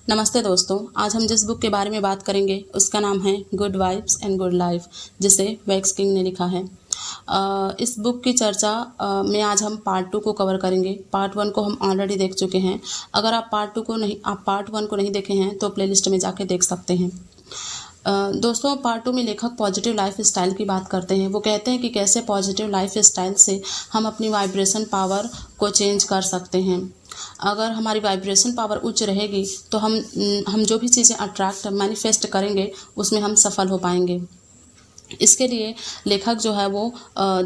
नमस्ते दोस्तों, आज हम जिस बुक के बारे में बात करेंगे उसका नाम है good vibes and good life, जिसे वैक्स किंग ने लिखा है। इस बुक की चर्चा में आज हम पार्ट 2 को कवर करेंगे। पार्ट 1 को हम ऑलरेडी देख चुके हैं। अगर आप पार्ट 1 को नहीं देखे हैं तो प्लेलिस्ट में जाके देख सकते हैं। दोस्तों, पार्ट 2 में लेखक पॉजिटिव लाइफ स्टाइल की बात करते हैं। वो कहते हैं कि कैसे पॉजिटिव लाइफ स्टाइल से हम अपनी वाइब्रेशन पावर को चेंज कर सकते हैं। अगर हमारी वाइब्रेशन पावर उच्च रहेगी तो हम जो भी चीज़ें अट्रैक्ट मैनिफेस्ट करेंगे उसमें हम सफल हो पाएंगे। इसके लिए लेखक जो है वो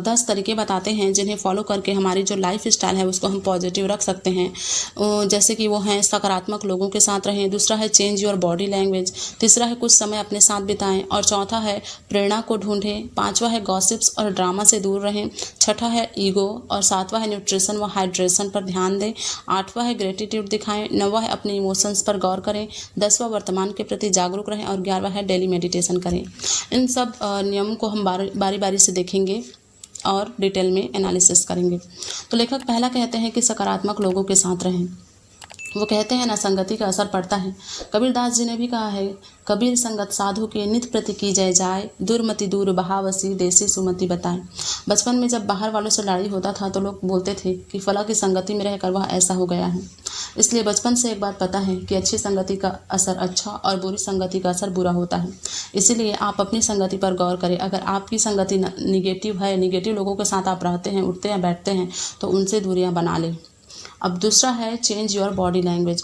10 तरीके बताते हैं जिन्हें फॉलो करके हमारी जो लाइफ स्टाइल है उसको हम पॉजिटिव रख सकते हैं। जैसे कि वो हैं सकारात्मक लोगों के साथ रहें, दूसरा है चेंज योर बॉडी लैंग्वेज, तीसरा है कुछ समय अपने साथ बिताएं, और चौथा है प्रेरणा को ढूंढें, पांचवा है गॉसिप्स और ड्रामा से दूर रहें, छठा है ईगो, और सातवां है न्यूट्रिशन व हाइड्रेशन पर ध्यान दें, आठवां है ग्रेटिट्यूड दिखाएं, नौवां है अपने इमोशंस पर गौर करें, 10वां वर्तमान के प्रति जागरूक रहें, और 11वां है डेली मेडिटेशन करें। इन सब नियम को हम बारी बारी से देखेंगे और डिटेल में एनालिसिस करेंगे। तो लेखक पहला कहते हैं कि सकारात्मक लोगों के साथ रहें। वो कहते हैं ना, संगति का असर पड़ता है। कबीरदास जी ने भी कहा है, कबीर संगत साधु के नित प्रति की जय जाए, दुर्मति दूर बहावसी देसी सुमति बताए। बचपन में जब बाहर वालों से लड़ाई होता था तो लोग बोलते थे कि फला की संगति में रहकर वह ऐसा हो गया है। इसलिए बचपन से एक बात पता है कि अच्छी संगति का असर अच्छा और बुरी संगति का असर बुरा होता है। इसीलिए आप अपनी संगति पर गौर करें। अगर आपकी संगति निगेटिव है, निगेटिव लोगों के साथ आप रहते हैं, उठते हैं, बैठते हैं, तो उनसे दूरियां बना लें। अब दूसरा है चेंज योर बॉडी लैंग्वेज।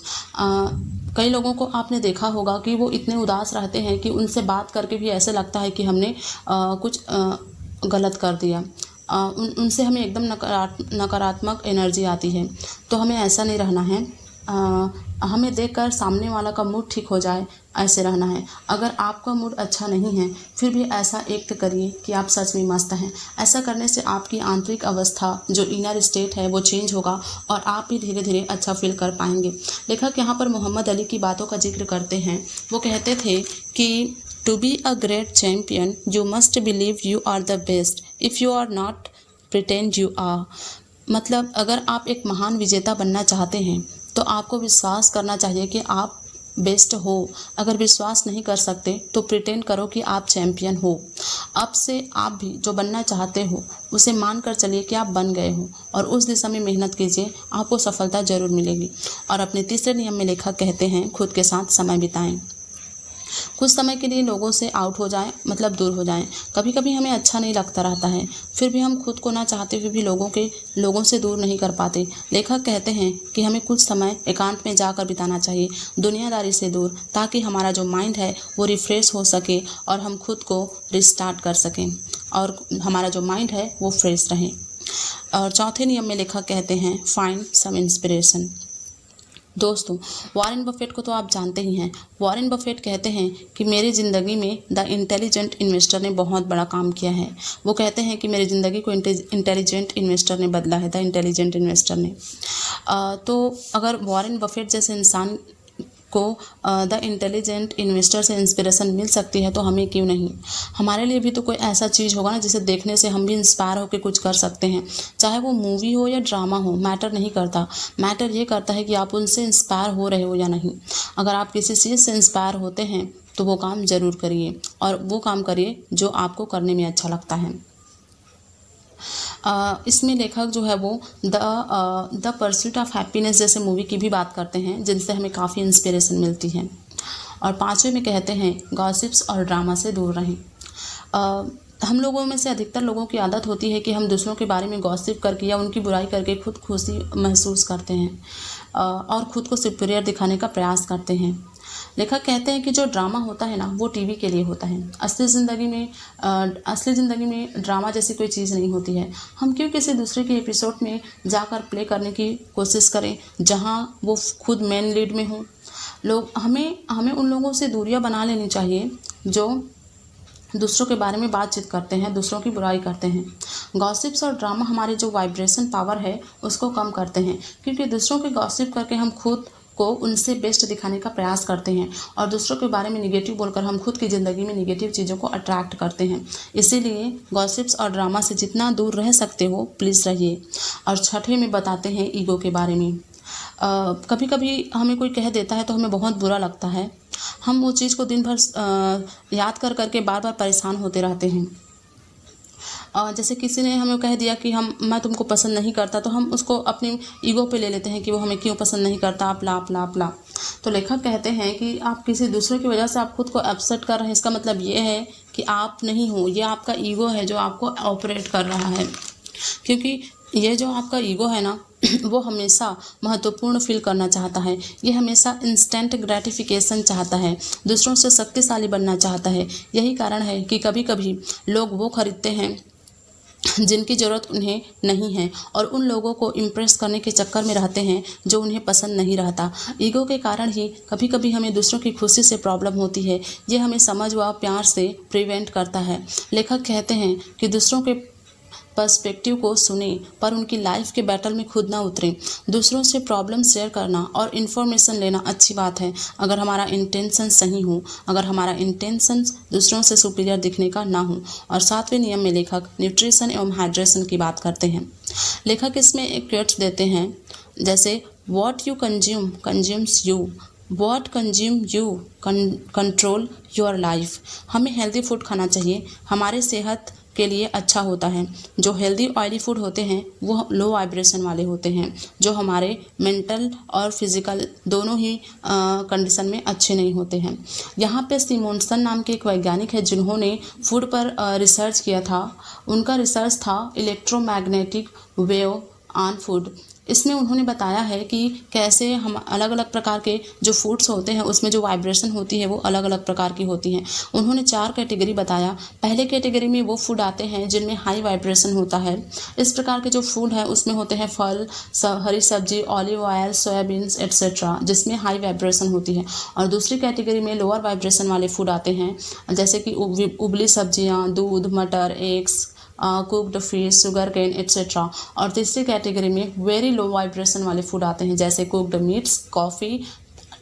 कई लोगों को आपने देखा होगा कि वो इतने उदास रहते हैं कि उनसे बात करके भी ऐसे लगता है कि हमने कुछ गलत कर दिया। उनसे हमें एकदम नकारात्मक एनर्जी आती है। तो हमें ऐसा नहीं रहना है। हमें देखकर सामने वाला का मूड ठीक हो जाए, ऐसे रहना है। अगर आपका मूड अच्छा नहीं है फिर भी ऐसा एक्ट करिए कि आप सच में मस्त हैं। ऐसा करने से आपकी आंतरिक अवस्था, जो इनर स्टेट है, वो चेंज होगा और आप भी धीरे धीरे अच्छा फील कर पाएंगे। लेखक यहाँ पर मोहम्मद अली की बातों का जिक्र करते हैं। वो कहते थे कि to be a great champion you must believe you are the best, if you are not pretend you are. मतलब अगर आप एक महान विजेता बनना चाहते हैं तो आपको विश्वास करना चाहिए कि आप बेस्ट हो। अगर विश्वास नहीं कर सकते तो प्रिटेंड करो कि आप चैम्पियन हो। अब से आप भी जो बनना चाहते हो उसे मान कर चलिए कि आप बन गए हो, और उस दिशा में मेहनत कीजिए, आपको सफलता जरूर मिलेगी। और अपने तीसरे नियम में लेखक कहते हैं खुद के साथ समय बिताएं। कुछ समय के लिए लोगों से आउट हो जाएं, मतलब दूर हो जाएं। कभी कभी हमें अच्छा नहीं लगता रहता है, फिर भी हम खुद को ना चाहते हुए भी लोगों से दूर नहीं कर पाते। लेखक कहते हैं कि हमें कुछ समय एकांत में जाकर बिताना चाहिए, दुनियादारी से दूर, ताकि हमारा जो माइंड है वो रिफ्रेश हो सके और हम खुद को रिस्टार्ट कर सकें और हमारा जो माइंड है वो फ्रेश रहे। और चौथे नियम में लेखक कहते हैं फाइंड सम इंस्पिरेशन। दोस्तों, वॉरेन बफेट को तो आप जानते ही हैं। वॉरेन बफेट कहते हैं कि मेरी ज़िंदगी में द इंटेलिजेंट इन्वेस्टर ने बहुत बड़ा काम किया है। वो कहते हैं कि मेरी ज़िंदगी को इंटेलिजेंट इन्वेस्टर ने बदला है, द इंटेलिजेंट इन्वेस्टर ने। तो अगर वॉरेन बफेट जैसे इंसान को द इंटेलिजेंट इन्वेस्टर से इंस्पिरेशन मिल सकती है तो हमें क्यों नहीं। हमारे लिए भी तो कोई ऐसा चीज़ होगा ना जिसे देखने से हम भी इंस्पायर होकर कुछ कर सकते हैं। चाहे वो मूवी हो या ड्रामा हो, मैटर नहीं करता। मैटर ये करता है कि आप उनसे इंस्पायर हो रहे हो या नहीं। अगर आप किसी चीज़ से इंस्पायर होते हैं तो वो काम ज़रूर करिए, और वो काम करिए जो आपको करने में अच्छा लगता है। इसमें लेखक जो है वो द परस्यूट ऑफ हैप्पीनेस जैसे मूवी की भी बात करते हैं, जिनसे हमें काफ़ी इंस्पिरेशन मिलती है। और पांचवें में कहते हैं गॉसिप्स और ड्रामा से दूर रहें। हम लोगों में से अधिकतर लोगों की आदत होती है कि हम दूसरों के बारे में गॉसिप करके या उनकी बुराई करके खुद खुशी महसूस करते हैं और ख़ुद को सुपीरियर दिखाने का प्रयास करते हैं। लेखक कहते हैं कि जो ड्रामा होता है ना, वो टीवी के लिए होता है। असली ज़िंदगी में ड्रामा जैसी कोई चीज़ नहीं होती है। हम क्यों किसी दूसरे के एपिसोड में जाकर प्ले करने की कोशिश करें जहां वो खुद मेन लीड में हो। हमें उन लोगों से दूरियां बना लेनी चाहिए जो दूसरों के बारे में बातचीत करते हैं, दूसरों की बुराई करते हैं। गॉसिप्स और ड्रामा हमारे जो वाइब्रेशन पावर है उसको कम करते हैं, क्योंकि दूसरों के गॉसिप करके हम खुद को उनसे बेस्ट दिखाने का प्रयास करते हैं और दूसरों के बारे में निगेटिव बोलकर हम खुद की ज़िंदगी में निगेटिव चीज़ों को अट्रैक्ट करते हैं। इसीलिए गॉसिप्स और ड्रामा से जितना दूर रह सकते हो प्लीज़ रहिए। और छठे में बताते हैं ईगो के बारे में। कभी कभी हमें कोई कह देता है तो हमें बहुत बुरा लगता है। हम वो चीज़ को दिन भर याद कर कर के बार बार परेशान होते रहते हैं। जैसे किसी ने हमें कह दिया कि मैं तुमको पसंद नहीं करता, तो हम उसको अपनी ईगो पे ले लेते हैं कि वो हमें क्यों पसंद नहीं करता, आप ला। तो लेखक कहते हैं कि आप किसी दूसरे की वजह से आप खुद को अपसेट कर रहे हैं, इसका मतलब ये है कि आप नहीं हो, ये आपका ईगो है जो आपको ऑपरेट कर रहा है। क्योंकि ये जो आपका ईगो है ना वो हमेशा महत्वपूर्ण फील करना चाहता है, ये हमेशा इंस्टेंट ग्रेटिफिकेशन चाहता है, दूसरों से शक्तिशाली बनना चाहता है। यही कारण है कि कभी कभी लोग वो खरीदते हैं जिनकी ज़रूरत उन्हें नहीं है और उन लोगों को इम्प्रेस करने के चक्कर में रहते हैं जो उन्हें पसंद नहीं रहता। ईगो के कारण ही कभी कभी हमें दूसरों की खुशी से प्रॉब्लम होती है। ये हमें समझ व प्यार से प्रिवेंट करता है। लेखक कहते हैं कि दूसरों के पर्सपेक्टिव को सुने पर उनकी लाइफ के बैटल में खुद ना उतरें। दूसरों से प्रॉब्लम शेयर करना और इन्फॉर्मेशन लेना अच्छी बात है, अगर हमारा इंटेंशन सही हो, अगर हमारा इंटेंशन दूसरों से सुपीरियर दिखने का ना हो। और 7वें नियम में लेखक न्यूट्रिशन एवं हाइड्रेशन की बात करते हैं। लेखक इसमें एक क्वेट्स देते हैं, जैसे what you consume consumes you, what consume you control your life. हमें हेल्दी फूड खाना चाहिए, हमारे सेहत के लिए अच्छा होता है। जो हेल्दी ऑयली फूड होते हैं वो लो वाइब्रेशन वाले होते हैं, जो हमारे मेंटल और फिजिकल दोनों ही कंडीशन में अच्छे नहीं होते हैं। यहाँ पे सिमोनसन नाम के एक वैज्ञानिक है जिन्होंने फूड पर रिसर्च किया था। उनका रिसर्च था इलेक्ट्रोमैग्नेटिक वेव ऑन फूड। इसमें उन्होंने बताया है कि कैसे हम अलग अलग प्रकार के जो फूड्स होते हैं उसमें जो वाइब्रेशन होती है वो अलग अलग प्रकार की होती हैं। उन्होंने 4 कैटेगरी बताया। पहले कैटेगरी में वो फूड आते हैं जिनमें हाई वाइब्रेशन होता है। इस प्रकार के जो फूड है उसमें होते हैं फल, हरी सब्जी, ऑलिव ऑयल, सोयाबीन्स एट्सेट्रा, जिसमें हाई वाइब्रेशन होती है। और दूसरी कैटेगरी में लोअर वाइब्रेशन वाले फूड आते हैं, जैसे कि उबली सब्जियाँ, दूध, मटर, eggs, cooked fish, sugar cane etcetera. और तीसरी कैटेगरी में वेरी लो वाइब्रेशन वाले फूड आते हैं, जैसे cooked meats, coffee,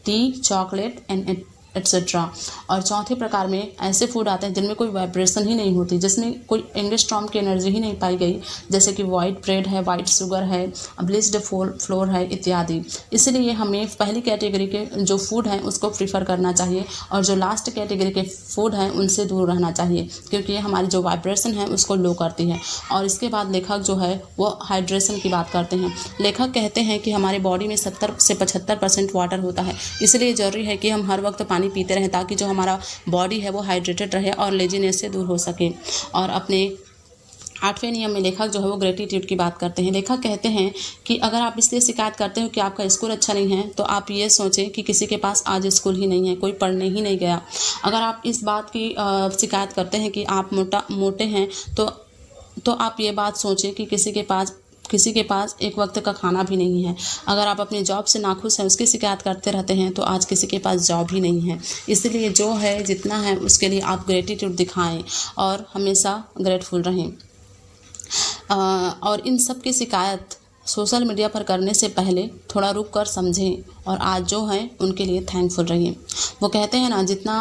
tea, chocolate and etcetera. और चौथे प्रकार में ऐसे फूड आते हैं जिनमें कोई वाइब्रेशन ही नहीं होती, जिसमें कोई एंगस्ट्रॉम की एनर्जी ही नहीं पाई गई, जैसे कि वाइट ब्रेड है, वाइट शुगर है, ब्लीच्ड फ्लोर है इत्यादि। इसलिए हमें पहली कैटेगरी के जो फूड हैं उसको प्रीफर करना चाहिए और जो लास्ट कैटेगरी के फूड हैं उनसे दूर रहना चाहिए, क्योंकि ये हमारी जो वाइब्रेशन है उसको लो करती है। और इसके बाद लेखक जो है वो हाइड्रेशन की बात करते हैं। लेखक कहते हैं कि हमारे बॉडी में 70 से 75% वाटर होता है, इसलिए ज़रूरी है कि हम हर वक्त पानी पीते रहें ताकि जो हमारा बॉडी है वो हाइड्रेटेड रहे और लेजीनेस से दूर हो सके। और अपने 8वें नियम में लेखक जो है वो ग्रेटिट्यूड की बात करते हैं। लेखक कहते हैं कि अगर आप इसलिए शिकायत करते हो कि आपका स्कूल अच्छा नहीं है तो आप ये सोचें कि किसी के पास आज स्कूल ही नहीं है, कोई पढ़ने ही नहीं गया। अगर आप इस बात की शिकायत करते हैं कि आप मोटे हैं तो आप ये बात सोचें कि किसी के पास एक वक्त का खाना भी नहीं है। अगर आप अपनी जॉब से नाखुश हैं, उसकी शिकायत करते रहते हैं तो आज किसी के पास जॉब ही नहीं है। इसलिए जो है जितना है उसके लिए आप ग्रेटिट्यूड दिखाएं और हमेशा ग्रेटफुल रहें। और इन सब की शिकायत सोशल मीडिया पर करने से पहले थोड़ा रुक कर समझें और आज जो हैं उनके लिए थैंकफुल रहिए। वो कहते हैं ना, जितना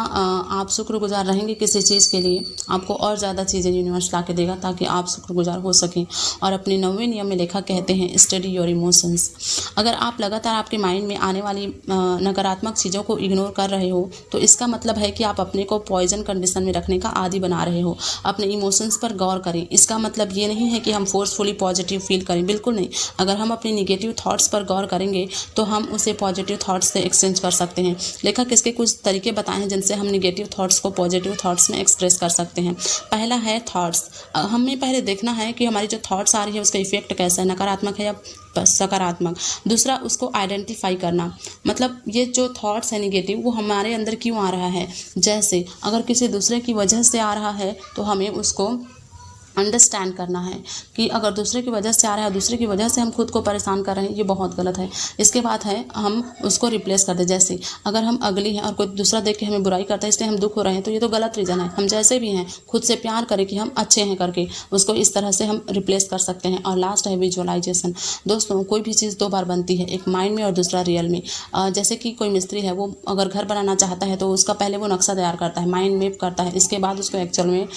आप शुक्रगुजार रहेंगे किसी चीज़ के लिए, आपको और ज़्यादा चीज़ें यूनिवर्स ला के देगा ताकि आप शुक्रगुजार हो सकें। और अपने 9वें नियम में लेखक कहते हैं स्टडी योर इमोशंस। अगर आप लगातार आपके माइंड में आने वाली नकारात्मक चीज़ों को इग्नोर कर रहे हो तो इसका मतलब है कि आप अपने को पॉइजन कंडीशन में रखने का आदी बना रहे हो। अपने इमोशंस पर गौर करें। इसका मतलब ये नहीं है कि हम फोर्सफुली पॉजिटिव फील करें, बिल्कुल नहीं। अगर हम अपने निगेटिव थॉट्स पर गौर करेंगे तो हम उसे पॉजिटिव थॉट्स से एक्सचेंज कर सकते हैं। लेखक इसके कुछ तरीके बताए हैं जिनसे हम निगेटिव थॉट्स को पॉजिटिव थॉट्स में एक्सप्रेस कर सकते हैं। पहला है थॉट्स। हमें पहले देखना है कि हमारी जो थॉट्स आ रही है उसका इफेक्ट कैसा है, नकारात्मक है या सकारात्मक। दूसरा, उसको आइडेंटिफाई करना, मतलब ये जो थॉट्स है निगेटिव वो हमारे अंदर क्यों आ रहा है। जैसे अगर किसी दूसरे की वजह से आ रहा है तो हमें उसको अंडरस्टैंड करना है कि अगर दूसरे की वजह से आ रहा है, दूसरे की वजह से हम खुद को परेशान कर रहे हैं, ये बहुत गलत है। इसके बाद है हम उसको रिप्लेस कर दें। जैसे अगर हम अगली हैं और कोई दूसरा देख के हमें बुराई करता है इसलिए हम दुख हो रहे हैं तो ये तो गलत रीज़न है। हम जैसे भी हैं खुद से प्यार करें कि हम अच्छे हैं करके उसको इस तरह से हम रिप्लेस कर सकते हैं। और लास्ट है विजुअलाइजेशन। दोस्तों, कोई भी चीज़ 2 बार बनती है, एक माइंड में और दूसरा रियल में। जैसे कि कोई मिस्त्री है, वो अगर घर बनाना चाहता है तो उसका पहले वो नक्शा तैयार करता है, माइंड मैप करता है, इसके बाद उसको एक्चुअल में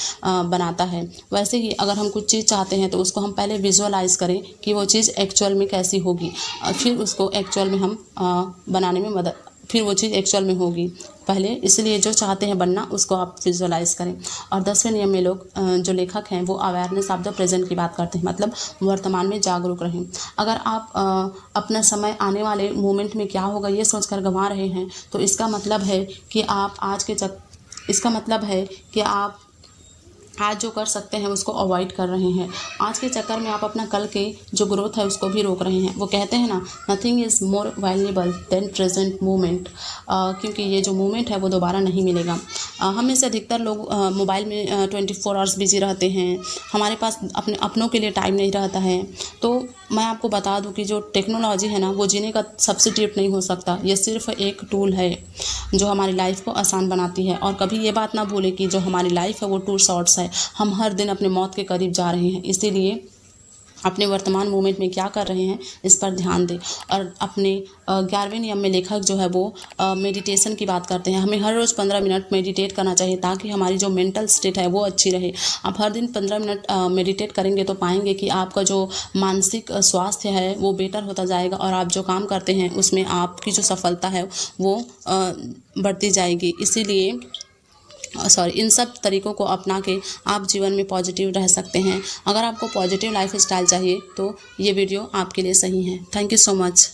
बनाता है। वैसे कि अगर हम कुछ चीज़ चाहते हैं तो उसको हम पहले विजुअलाइज़ करें कि वो चीज़ एक्चुअल में कैसी होगी, और फिर उसको एक्चुअल में हम बनाने में मदद, फिर वो चीज़ एक्चुअल में होगी पहले। इसलिए जो चाहते हैं बनना उसको आप विजुअलाइज़ करें। और 10वें नियम में लोग जो लेखक हैं वो अवेयरनेस ऑफ द प्रेजेंट की बात करते हैं, मतलब वर्तमान में जागरूक रहें। अगर आप अपना समय आने वाले मोमेंट में क्या होगा ये सोचकर गंवा रहे हैं तो इसका मतलब है कि आप आज जो कर सकते हैं उसको अवॉइड कर रहे हैं। आज के चक्कर में आप अपना कल के जो ग्रोथ है उसको भी रोक रहे हैं। वो कहते हैं ना, nothing is more valuable then present moment, क्योंकि ये जो मोमेंट है वो दोबारा नहीं मिलेगा। हम में से अधिकतर लोग मोबाइल में 24 आवर्स बिजी रहते हैं, हमारे पास अपनों के लिए टाइम नहीं रहता है। तो मैं आपको बता दूं कि जो टेक्नोलॉजी है ना वो जीने का सब्स्टिट्यूट नहीं हो सकता, ये सिर्फ एक टूल है जो हमारी लाइफ को आसान बनाती है। और कभी ये बात ना भूलें कि जो हमारी लाइफ है वो टू शॉर्ट्स है, हम हर दिन अपने मौत के करीब जा रहे हैं। इसीलिए अपने वर्तमान मोमेंट में क्या कर रहे हैं इस पर ध्यान दें। और अपने 11वें नियम में लेखक जो है वो मेडिटेशन की बात करते हैं। हमें हर रोज़ 15 मिनट मेडिटेट करना चाहिए ताकि हमारी जो मेंटल स्टेट है वो अच्छी रहे। आप हर दिन 15 मिनट मेडिटेट करेंगे तो पाएंगे कि आपका जो मानसिक स्वास्थ्य है वो बेटर होता जाएगा, और आप जो काम करते हैं उसमें आपकी जो सफलता है वो बढ़ती जाएगी। इसीलिए इन सब तरीकों को अपना के आप जीवन में पॉजिटिव रह सकते हैं। अगर आपको पॉजिटिव लाइफ स्टाइल चाहिए तो ये वीडियो आपके लिए सही है। Thank you so much.